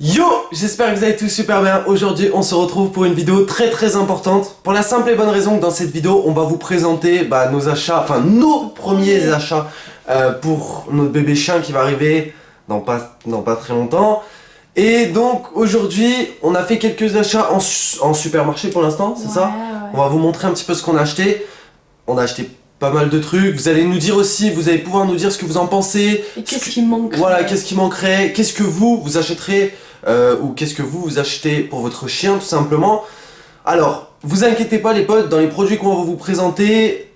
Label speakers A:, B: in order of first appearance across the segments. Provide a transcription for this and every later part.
A: Yo, j'espère que vous allez tous super bien. Aujourd'hui on se retrouve pour une vidéo très importante. Pour la simple et bonne raison que dans cette vidéo on va vous présenter nos achats, enfin nos premiers achats pour notre bébé chien qui va arriver dans pas très longtemps. Et donc aujourd'hui on a fait quelques achats en supermarché pour l'instant, c'est ça?
B: Ouais.
A: On va vous montrer un petit peu ce qu'on a acheté. On a acheté pas mal de trucs, vous allez nous dire aussi, vous allez pouvoir nous dire ce que vous en pensez.
B: Et qu'est-ce qui manquerait?
A: Voilà, qu'est-ce qui manquerait, qu'est-ce que vous achèterez ou qu'est-ce que vous achetez pour votre chien tout simplement. Alors, vous inquiétez pas les potes, dans les produits qu'on va vous présenter,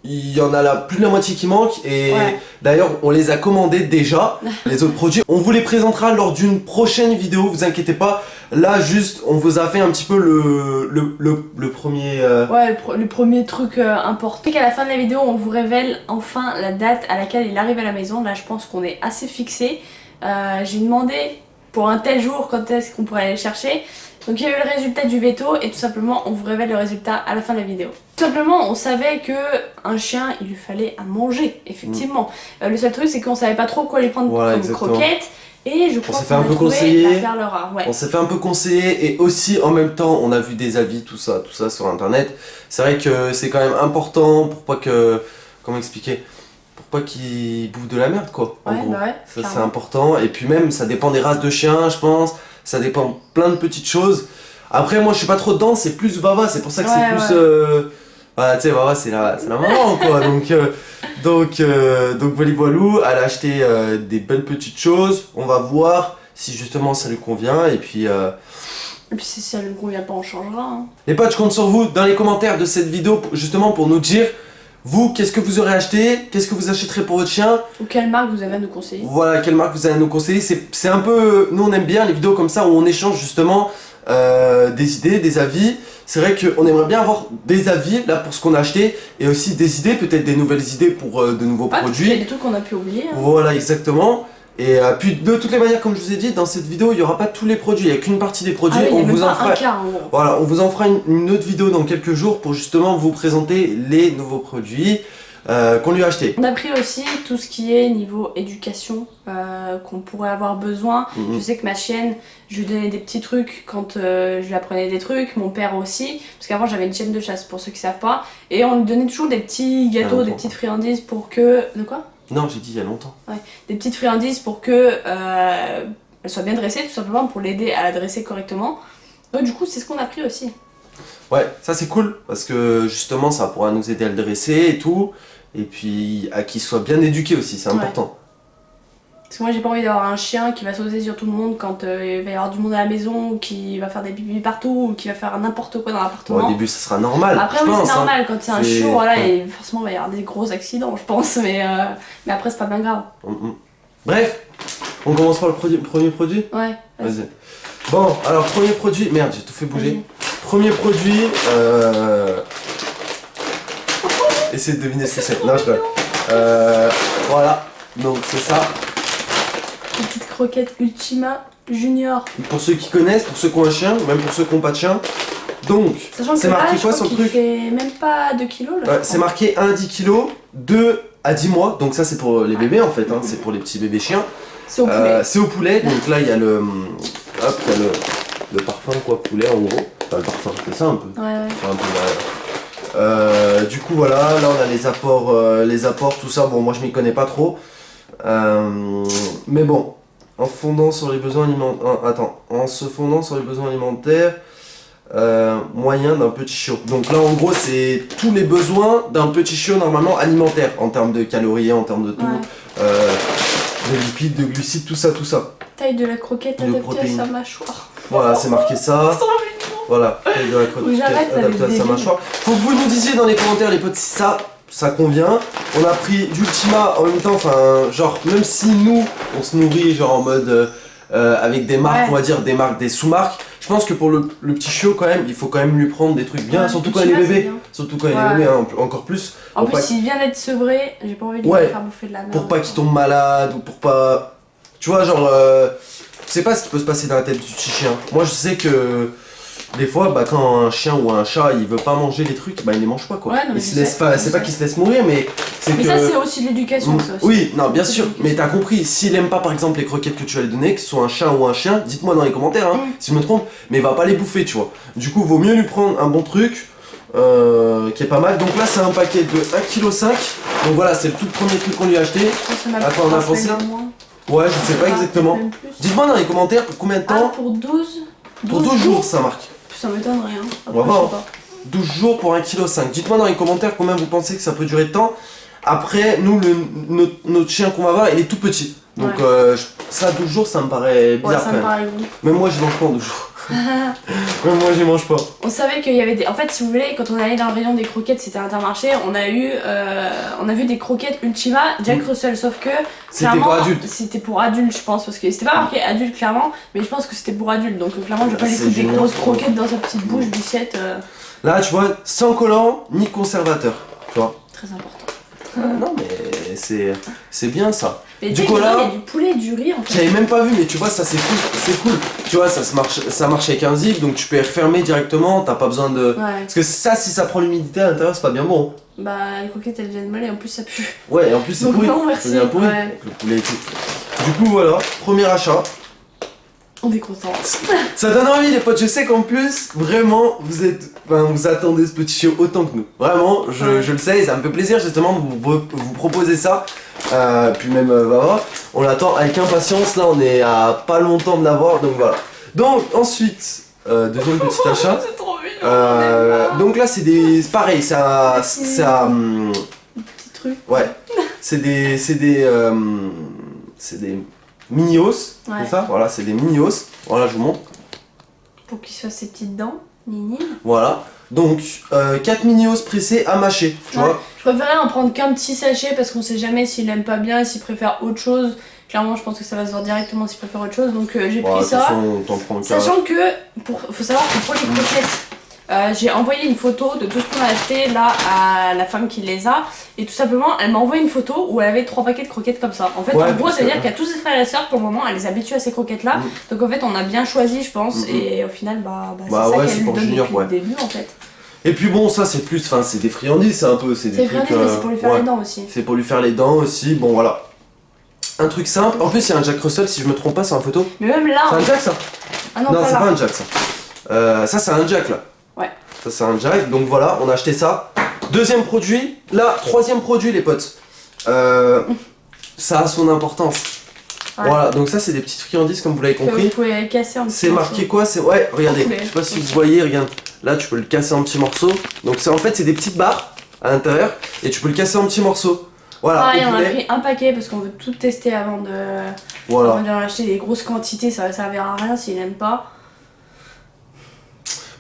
A: il y en a plus de la moitié qui manque et d'ailleurs on les a commandés déjà, les autres produits. On vous les présentera lors d'une prochaine vidéo, vous inquiétez pas. Là juste, on vous a fait un petit peu le premier...
B: le premier truc important. Et qu'à la fin de la vidéo, on vous révèle enfin la date à laquelle il arrive à la maison. Là, je pense qu'on est assez fixé. J'ai demandé pour un tel jour quand est-ce qu'on pourrait aller le chercher. Donc il y a eu le résultat du veto et tout simplement on vous révèle le résultat à la fin de la vidéo. Tout simplement on savait que un chien il lui fallait à manger, effectivement. Le seul truc c'est qu'on savait pas trop quoi lui prendre comme croquette. Et je crois qu'on a trouvé la perle rare.
A: On s'est fait un peu conseiller et aussi en même temps on a vu des avis, tout ça sur internet. C'est vrai que c'est quand même important pour pas que... Comment expliquer? Pour pas qu'il bouffe de la merde quoi, en gros. Ça c'est important et puis même ça dépend des races de chiens je pense. Ça dépend plein de petites choses. Après moi je suis pas trop dedans, c'est plus Vava, c'est pour ça que c'est plus... Voilà, tu sais Vava c'est la maman quoi. Donc voilou, elle a acheté des belles petites choses. On va voir si justement ça lui convient et puis...
B: Et puis si ça lui convient pas on changera hein.
A: Les potes, je compte sur vous dans les commentaires de cette vidéo justement pour nous dire vous, qu'est-ce que vous aurez acheté, qu'est-ce que vous achèterez pour votre chien.
B: Ou quelle marque vous avez à nous conseiller.
A: Voilà, quelle marque vous avez à nous conseiller. C'est un peu... Nous on aime bien les vidéos comme ça où on échange justement des idées, des avis. C'est vrai qu'on aimerait bien avoir des avis là pour ce qu'on a acheté et aussi des idées, peut-être des nouvelles idées pour de nouveaux produits.
B: Il y a des trucs qu'on a pu oublier. Hein.
A: Voilà, exactement. Et puis de toutes les manières, comme je vous ai dit, dans cette vidéo il n'y aura pas tous les produits, il n'y a qu'une partie des produits.
B: On vous en fera
A: voilà, on vous en fera une autre vidéo dans quelques jours pour justement vous présenter les nouveaux produits qu'on lui a achetés.
B: On a pris aussi tout ce qui est niveau éducation qu'on pourrait avoir besoin. Je sais que ma chienne, je lui donnais des petits trucs quand je lui apprenais des trucs, mon père aussi, parce qu'avant j'avais une chienne de chasse pour ceux qui savent pas, et on lui donnait toujours des petits gâteaux, des petites friandises pour que... De quoi?
A: Non, j'ai dit il y a longtemps.
B: Ouais, des petites friandises pour que elle soit bien dressée, tout simplement pour l'aider à la dresser correctement. Donc du coup, c'est ce qu'on a pris aussi.
A: Ouais, ça c'est cool, parce que justement ça pourra nous aider à le dresser et tout, et puis à qu'il soit bien éduqué aussi, c'est important.
B: Parce que moi j'ai pas envie d'avoir un chien qui va sauter sur tout le monde quand il va y avoir du monde à la maison, ou qui va faire des pipis partout, ou qui va faire n'importe quoi dans l'appartement.
A: Bon, au début ça sera normal.
B: Après oui c'est normal, quand c'est un chiot, voilà, et forcément il va y avoir des gros accidents je pense, mais après c'est pas bien grave.
A: Bref, on commence par le premier produit.
B: Ouais.
A: Vas-y. Bon, alors premier produit, merde j'ai tout fait bouger. Premier produit, essayez de deviner ce que c'est. Non je rigole. Voilà, donc c'est ça.
B: Une petite croquette Ultima Junior.
A: Pour ceux qui connaissent, pour ceux qui ont un chien, même pour ceux qui n'ont pas de chien. Donc, c'est marqué quoi sur le truc?
B: Fait même pas 2 kilos là.
A: C'est marqué 1 à 10 kilos, 2 à 10 mois. Donc ça c'est pour les bébés en fait, hein, c'est pour les petits bébés chiens.
B: C'est au poulet.
A: C'est au poulet, donc là il y a le... Hop, il y a le parfum quoi, poulet en gros. Enfin le parfum, c'est ça un peu.
B: Ouais.
A: Un peu, du coup voilà, là on a les apports, tout ça. Bon moi je m'y connais pas trop. Mais bon, en se fondant sur les besoins alimentaires, moyen d'un petit chiot. Donc là en gros c'est tous les besoins d'un petit chiot normalement alimentaire en termes de calories, en termes de tout, de lipides, de glucides, tout ça.
B: Taille de la croquette adaptée à sa mâchoire.
A: Voilà, c'est marqué ça. Voilà, taille de la croquette adaptée à sa mâchoire. Faut que vous nous disiez dans les commentaires les potes si ça convient. On a pris d'Ultima en même temps, enfin genre même si nous on se nourrit genre en mode avec des marques, on va dire des marques, des sous-marques. Je pense que pour le petit chiot quand même, il faut quand même lui prendre des trucs bien, surtout quand il est bébé. Surtout quand il est bébé, hein, encore plus.
B: En plus s'il vient d'être sevré, j'ai pas envie de lui faire bouffer de la merde.
A: Pour pas qu'il tombe malade ou pour pas... Tu vois genre, tu sais pas ce qui peut se passer dans la tête du petit chien. Moi je sais que des fois, bah, quand un chien ou un chat il veut pas manger les trucs, bah il les mange pas quoi.
B: Ouais, non, mais
A: Il se laisse pas, c'est pas qu'il se laisse mourir, mais c'est que.
B: Mais ça, c'est aussi de l'éducation, ça aussi.
A: Oui, non, bien
B: C'est
A: sûr,
B: de
A: mais
B: l'éducation.
A: t'as compris, s'il aime pas par exemple les croquettes que tu vas lui donner, que ce soit un chat ou un chien, dites-moi dans les commentaires si je me trompe, mais il va pas les bouffer, tu vois. Du coup, vaut mieux lui prendre un bon truc qui est pas mal. Donc là, c'est un paquet de 1,5 kg. Donc voilà, c'est le tout premier truc qu'on lui a acheté. À quoi on a pensé? Ouais, je sais pas exactement. Dites-moi dans les commentaires pour combien de temps.
B: Pour 12
A: Pour 12 jours, ça marque.
B: Ça m'étonnerait, hein.
A: On va voir. 12 jours pour 1,5 kg. Dites-moi dans les commentaires combien vous pensez que ça peut durer de temps. Après, nous, notre chien qu'on va avoir, il est tout petit. Donc ça, 12 jours, ça me paraît bizarre
B: ça
A: quand
B: me
A: même.
B: paraît bon.
A: Même moi, j'y mange pas en 12 jours. Même moi, j'y mange pas.
B: On savait qu'il y avait des... En fait, si vous voulez, quand on allait dans le rayon des croquettes, c'était Intermarché, on a vu des croquettes Ultima Jack Russell, sauf que...
A: C'était pour adultes.
B: C'était pour adultes, je pense, parce que c'était pas marqué adulte, clairement, mais je pense que c'était pour adultes, donc clairement, je vais pas lui foutre des grosses croquettes dans sa petite bouche, bichette.
A: Là, tu vois, sans collant, ni conservateur, tu vois.
B: Très important.
A: Non, mais c'est bien ça.
B: Mais
A: du coup, là,
B: il y a du poulet, du riz, en fait.
A: j'avais même pas vu, mais tu vois, ça c'est cool, c'est cool. Tu vois, ça marche avec un zip, donc tu peux les refermer directement, t'as pas besoin de...
B: Ouais.
A: Parce que ça, si ça prend l'humidité à l'intérieur, c'est pas bien bon.
B: Bah, les croquettes, elles viennent molles et en plus, ça pue.
A: Ouais, et en plus c'est
B: Donc
A: pourri.
B: non, merci.
A: C'est bien pourri,
B: Ouais.
A: avec le poulet et tout. Du coup, voilà, premier achat.
B: On est content.
A: Ça donne envie les potes, je sais qu'en plus, vraiment, vous attendez ce petit chiot autant que nous. Vraiment, je le sais, et ça me fait plaisir justement de vous proposer ça. Puis même, on l'attend avec impatience, là on est à pas longtemps de l'avoir, donc voilà. Donc ensuite, deuxième petit achat.
B: C'est trop mignon.
A: Donc là c'est pareil, c'est un
B: Petit truc.
A: ouais, c'est des minios, c'est ça? Voilà, c'est des minios. Voilà, je vous montre.
B: Pour qu'il se fasse ses petites dents, nini.
A: Voilà. Donc 4 minios pressés à mâcher, tu vois.
B: Je préférais en prendre qu'un petit sachet parce qu'on sait jamais s'il aime pas bien, s'il préfère autre chose. Clairement, je pense que ça va se voir directement s'il préfère autre chose. Donc j'ai pris ça. Sachant que, faut savoir que pour les croquettes, j'ai envoyé une photo de tout ce qu'on a acheté là à la femme qui les a. Et tout simplement, elle m'a envoyé une photo où elle avait 3 paquets de croquettes comme ça. En fait, en gros, ça veut dire qu'il y a tous ses frères et sœurs pour le moment, elle les habitue à ces croquettes là. Donc en fait, on a bien choisi, je pense. Et au final, c'est ça qu'elle lui donne depuis le début en fait.
A: Et puis bon, ça c'est plus, c'est des friandises, c'est un peu, c'est des trucs.
B: Mais c'est pour lui faire les dents aussi.
A: C'est pour lui faire les dents aussi, bon voilà. Un truc simple, en plus il y a un Jack Russell si je me trompe pas sur la photo.
B: Mais même là.
A: C'est un Jack ça?
B: Ah non,
A: c'est pas un Jack ça. Ça c'est un Jack là.
B: Ouais.
A: Ça c'est un Jack, donc voilà, on a acheté ça. Deuxième produit, là, troisième produit les potes. Ça a son importance. Ouais. Voilà, donc ça c'est des petites friandises comme vous l'avez compris.
B: Vous pouvez casser un petit
A: C'est marqué quoi? C'est ouais, regardez. Je sais pas si vous voyez, regarde. Là tu peux le casser en petits morceaux. Donc c'est en fait c'est des petites barres à l'intérieur et tu peux le casser en petits morceaux. Voilà.
B: On a pris un paquet parce qu'on veut tout tester avant de avant d'en acheter des grosses quantités, ça va servir à rien s'il aime pas.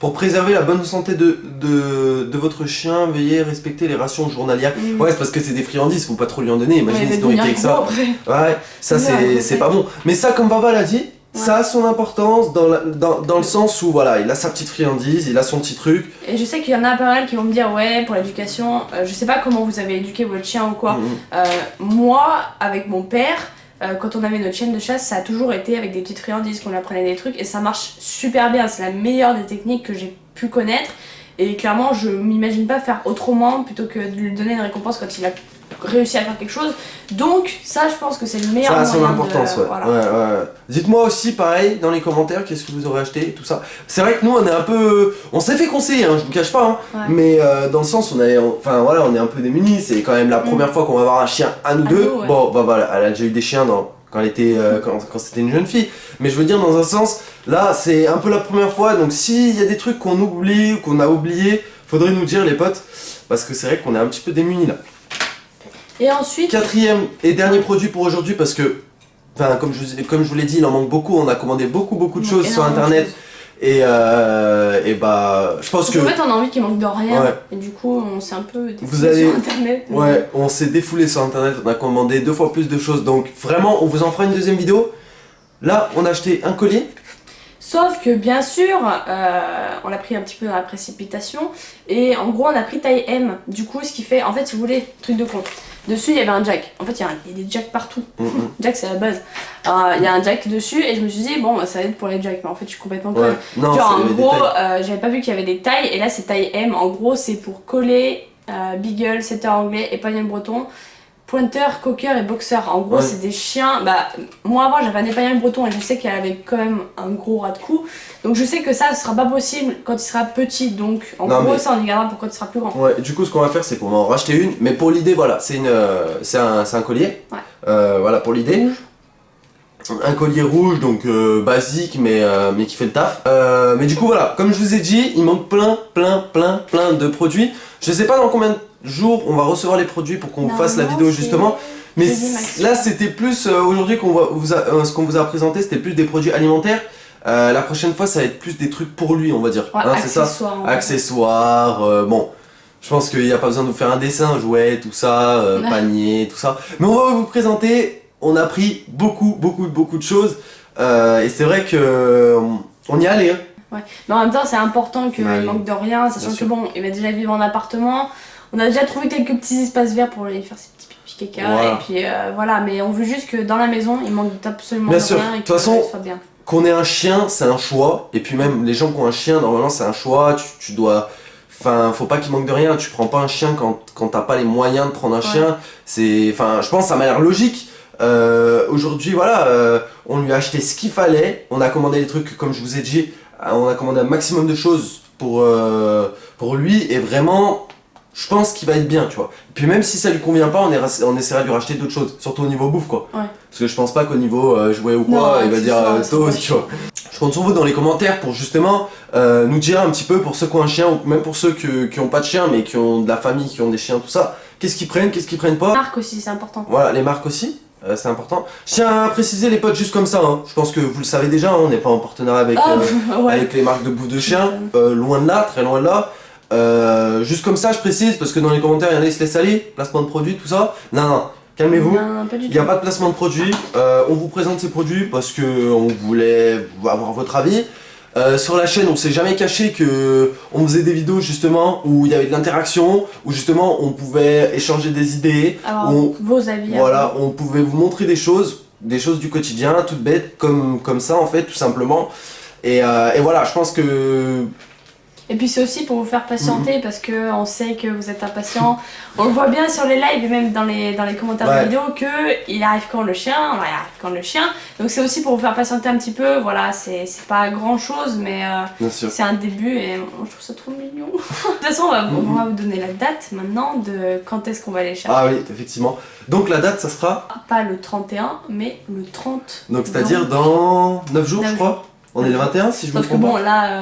A: Pour préserver la bonne santé de votre chien, veuillez respecter les rations journalières. Ouais, c'est parce que c'est des friandises, faut pas trop lui en donner. Imaginez si on était avec ça. Ouais, ça c'est pas bon. Mais ça, comme Papa l'a dit, ça a son importance dans le sens où voilà, il a sa petite friandise, il a son petit truc.
B: Et je sais qu'il y en a pas mal qui vont me dire ouais, pour l'éducation, je sais pas comment vous avez éduqué votre chien ou quoi. Moi, avec mon père, quand on avait notre chienne de chasse, ça a toujours été avec des petites friandises, qu'on lui apprenait des trucs et ça marche super bien. C'est la meilleure des techniques que j'ai pu connaître et clairement je m'imagine pas faire autrement plutôt que de lui donner une récompense quand il a réussi à faire quelque chose. Donc ça je pense que c'est le meilleur moyen.
A: Ça a son importance, ouais. Dites-moi aussi pareil dans les commentaires qu'est-ce que vous aurez acheté et tout ça. C'est vrai que nous on est un peu... On s'est fait conseiller, je vous cache pas, mais dans le sens on est un peu démunis, c'est quand même la première fois qu'on va avoir un chien à nous deux. Bon bah voilà, elle a déjà eu des chiens quand elle était quand c'était une jeune fille, mais je veux dire dans un sens, là c'est un peu la première fois, donc s'il y a des trucs qu'on oublie ou qu'on a oublié, faudrait nous dire les potes, parce que c'est vrai qu'on est un petit peu démunis là.
B: Et ensuite...
A: Quatrième et dernier produit pour aujourd'hui parce que, comme je vous l'ai dit, il en manque beaucoup, on a commandé beaucoup de choses sur internet et je pense que...
B: En fait on a envie qu'il manque de rien et du coup on s'est un peu défoulé sur internet.
A: Ouais, on s'est défoulé sur internet, on a commandé 2 fois plus de choses donc vraiment on vous en fera une deuxième vidéo. Là on a acheté un collier.
B: Sauf que bien sûr, on l'a pris un petit peu dans la précipitation et en gros on a pris taille M. Du coup ce qui fait, en fait si vous voulez, truc de con. Dessus, il y avait un jack. En fait, il y a des jacks partout.
A: Mhm.
B: Jack, c'est la base. Il y a un jack dessus et je me suis dit, bon, ça va être pour les jacks. Mais en fait, je suis complètement conne.
A: Ouais. Non,
B: Genre,
A: il y
B: en
A: avait des
B: gros,
A: tailles.
B: j'avais pas vu qu'il y avait des tailles. Et là, c'est taille M. En gros, c'est pour coller Beagle, Setter anglais, Épagneul breton, Pointer, Cocker et Boxer. En gros,
A: Ouais.
B: c'est des chiens. Bah, moi avant, j'avais un Épagneul breton et je sais qu'elle avait quand même un gros ras de cou. Donc, je sais que ça, ce sera pas possible quand il sera petit. Donc, en
A: Non,
B: gros,
A: mais-
B: ça, on y gardera pour quand il sera plus grand.
A: Ouais, du coup, ce qu'on va faire, c'est qu'on va en racheter une. Mais pour l'idée, voilà, c'est un collier.
B: Ouais.
A: Voilà, pour l'idée.
B: Rouge.
A: Un collier rouge, donc basique, mais qui fait le taf. Mais du coup, voilà, comme je vous ai dit, il manque plein de produits. Je sais pas dans combien de jours on va recevoir les produits pour qu'on fasse la vidéo, justement. Mais là, c'était plus aujourd'hui ce qu'on vous a présenté, c'était plus des produits alimentaires. La prochaine fois, ça va être plus des trucs pour lui, on va dire.
B: Ouais,
A: Hein, c'est ça.
B: accessoires. en fait.
A: Accessoires, bon. Je pense qu'il n'y a pas besoin de vous faire un dessin, jouets, tout ça,
B: Ouais.
A: panier, tout ça. Mais on va vous présenter. On a pris beaucoup de choses. Et c'est vrai que on y allait. Hein.
B: Ouais. Mais en même temps, c'est important qu'il
A: Ouais,
B: manque de rien, sachant
A: bien
B: que
A: sûr.
B: bon, il va déjà vivre en appartement. On a déjà trouvé quelques petits espaces verts pour aller faire ses petits pipi caca.
A: Voilà.
B: Et puis voilà, mais on veut juste que dans la maison, il manque absolument
A: Bien
B: de
A: sûr.
B: rien et
A: De
B: que
A: toute façon,
B: ça soit bien.
A: Qu'on ait un chien, c'est un choix. Et puis même les gens qui ont un chien, normalement c'est un choix. Tu dois. Enfin, faut pas qu'il manque de rien. Tu prends pas un chien quand t'as pas les moyens de prendre un chien. Enfin, je pense que ça m'a l'air logique. Aujourd'hui, voilà, on lui a acheté ce qu'il fallait. On a commandé les trucs, comme je vous ai dit, on a commandé un maximum de choses pour lui. Et vraiment, je pense qu'il va être bien, tu vois. Et puis même si ça lui convient pas, on essaiera de lui racheter d'autres choses. Surtout au niveau bouffe, quoi.
B: Ouais.
A: Parce que je pense pas qu'au niveau jouet ou quoi,
B: Non,
A: il va dire
B: accessoires, c'est
A: toast,
B: pas
A: tu vois. Je compte sur vous dans les commentaires pour justement nous dire un petit peu, pour ceux qui ont un chien, ou même pour ceux qui ont pas de chien, mais qui ont de la famille, qui ont des chiens, tout ça, qu'est-ce qu'ils prennent pas.
B: Marque aussi, c'est important.
A: Voilà, les marques aussi, c'est important. Je tiens à préciser les potes juste comme ça, hein. Je pense que vous le savez déjà, hein, on n'est pas en partenariat avec,
B: Ouais.
A: avec les marques de bouffe de chien, loin de là, très loin de là. Juste comme ça, je précise, parce que dans les commentaires, il y en a qui se laissent aller, placement de produits, tout ça. Non, calmez-vous.
B: Non, pas du
A: Il
B: tout.
A: n'y a pas de placement de produits, on vous présente ces produits parce qu'on voulait avoir votre avis. Sur la chaîne, on s'est jamais caché que on faisait des vidéos justement où il y avait de l'interaction, où justement on pouvait échanger des idées,
B: Alors,
A: où
B: vos avis.
A: voilà, on pouvait vous montrer des choses du quotidien, toutes bêtes, comme ça en fait, tout simplement. Et voilà, je pense que
B: Et puis c'est aussi pour vous faire patienter parce que on sait que vous êtes impatient. On le voit bien sur les lives et même dans les commentaires
A: Ouais.
B: de vidéos que il arrive quand le chien, il arrive quand le chien. Donc c'est aussi pour vous faire patienter un petit peu. Voilà, c'est pas grand chose mais
A: bien sûr.
B: c'est un début et moi, je trouve ça trop mignon. De toute façon, on va vous donner la date maintenant de quand est-ce qu'on va aller chercher.
A: Ah oui, effectivement. Donc la date, ça sera
B: Pas le 31 mais le 30.
A: donc c'est-à-dire dans 9 jours,
B: 9
A: je crois. On est le 21 si je me
B: Sauf que
A: trompe
B: bon
A: pas.
B: là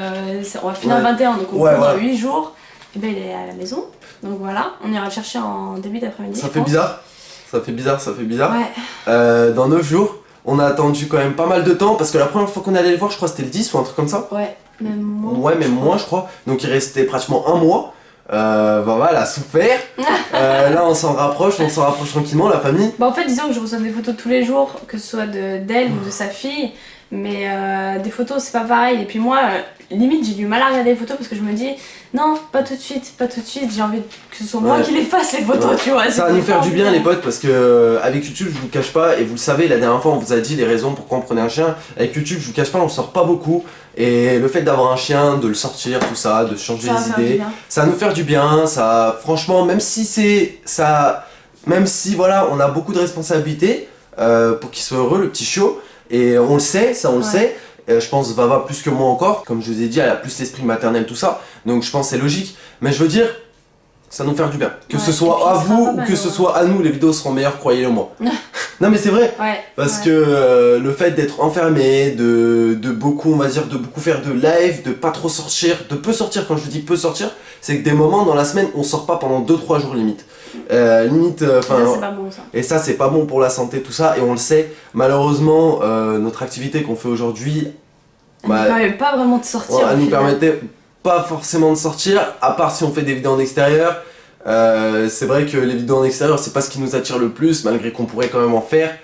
B: on va finir
A: Ouais.
B: le 21 donc on
A: Ouais,
B: compte
A: voilà.
B: dans 8 jours. Et ben il est à la maison. Donc voilà, on ira le chercher en début d'après-midi.
A: Ça
B: je
A: fait
B: pense.
A: bizarre. Ça fait bizarre.
B: Ouais,
A: Dans 9 jours, on a attendu quand même pas mal de temps parce que la première fois qu'on allait le voir, je crois que c'était le 10 ou un truc comme ça.
B: ouais, même moi.
A: Ouais, même moins, je crois. Donc il restait pratiquement un mois. Bah voilà, souffert. Là, on s'en rapproche tranquillement, la famille.
B: Bah en fait, disons que je reçois des photos tous les jours, que ce soit d'elle ou de sa fille. Mais des photos, c'est pas pareil. Et puis moi, limite, j'ai du mal à regarder les photos parce que je me dis non, pas tout de suite. J'ai envie que ce soit moi
A: Ouais.
B: qui les fasse les photos,
A: Ouais.
B: tu vois.
A: Ça va nous faire du bien, les potes, parce que avec YouTube, je vous le cache pas, et vous le savez, la dernière fois, on vous a dit les raisons pourquoi on prenait un chien. Avec YouTube, je vous cache pas, on sort pas beaucoup. Et le fait d'avoir un chien, de le sortir, tout ça, de changer
B: Ça va
A: les
B: faire du
A: idées,
B: bien.
A: ça va nous faire du bien. Ça, franchement, même si voilà, on a beaucoup de responsabilités pour qu'il soit heureux, le petit chiot. Et on le sait, ça on le
B: Ouais.
A: sait. Je pense Vava plus que moi encore. Comme je vous ai dit, elle a plus l'esprit maternel, tout ça. Donc je pense que c'est logique. Mais je veux dire, ça nous faire du bien. Que
B: Ouais,
A: ce
B: et
A: soit
B: puis
A: à
B: il sera
A: vous
B: pas
A: ou
B: mal,
A: que ce
B: ouais.
A: soit à nous, les vidéos seront meilleures, croyez-le moi. Non mais c'est vrai.
B: Ouais.
A: Parce
B: ouais.
A: que le fait d'être enfermé, de beaucoup, on va dire, de beaucoup faire de live, de pas trop sortir, de peu sortir, quand je dis peu sortir, c'est que des moments dans la semaine, on sort pas pendant 2-3 jours limite.
B: Ça, c'est pas bon ça.
A: Et ça, c'est pas bon pour la santé, tout ça, et on le sait. Malheureusement, notre activité qu'on fait aujourd'hui,
B: Elle nous permet pas vraiment de sortir.
A: elle
B: au
A: nous
B: final.
A: permettait pas forcément de sortir, à part si on fait des vidéos en extérieur. C'est vrai que les vidéos en extérieur, c'est pas ce qui nous attire le plus, malgré qu'on pourrait quand même en faire.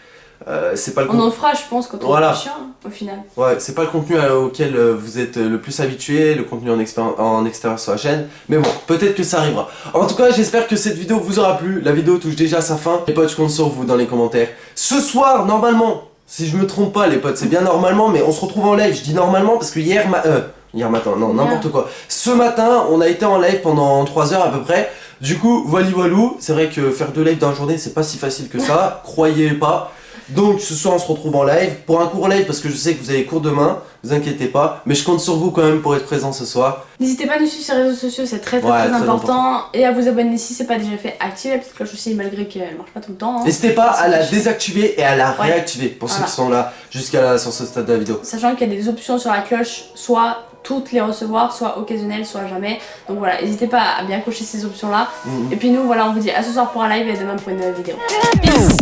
A: c'est pas le
B: On
A: contenu.
B: en fera, je pense, quand on
A: Voilà.
B: est chiant, au final.
A: Ouais, c'est pas le contenu auquel vous êtes le plus habitué, le contenu en extérieur sur la chaîne. Mais bon, peut-être que ça arrivera. En tout cas, j'espère que cette vidéo vous aura plu. La vidéo touche déjà à sa fin. Les potes, je compte sur vous dans les commentaires. Ce soir, normalement, si je me trompe pas, les potes, c'est bien normalement, mais on se retrouve en live. Je dis normalement parce que hier matin, non, n'importe quoi. Ce matin, on a été en live pendant 3 heures à peu près. Du coup, voilou, c'est vrai que faire 2 lives dans la journée, c'est pas si facile que ça, croyez pas. Donc ce soir on se retrouve en live, pour un court live parce que je sais que vous avez cours demain, vous inquiétez pas, mais je compte sur vous quand même pour être présent ce soir.
B: N'hésitez pas à nous suivre sur les réseaux sociaux, c'est très important. Et à vous abonner si c'est pas déjà fait, activez la petite cloche aussi malgré qu'elle marche pas tout le temps. Hein.
A: N'hésitez pas à la désactiver et à la
B: Ouais.
A: réactiver pour ceux qui sont là jusqu'à sur ce stade de la vidéo.
B: Sachant qu'il y a des options sur la cloche, soit toutes les recevoir, soit occasionnelles, soit jamais. Donc voilà, n'hésitez pas à bien cocher ces options là. Et puis nous voilà, on vous dit à ce soir pour un live et demain pour une nouvelle vidéo. Peace.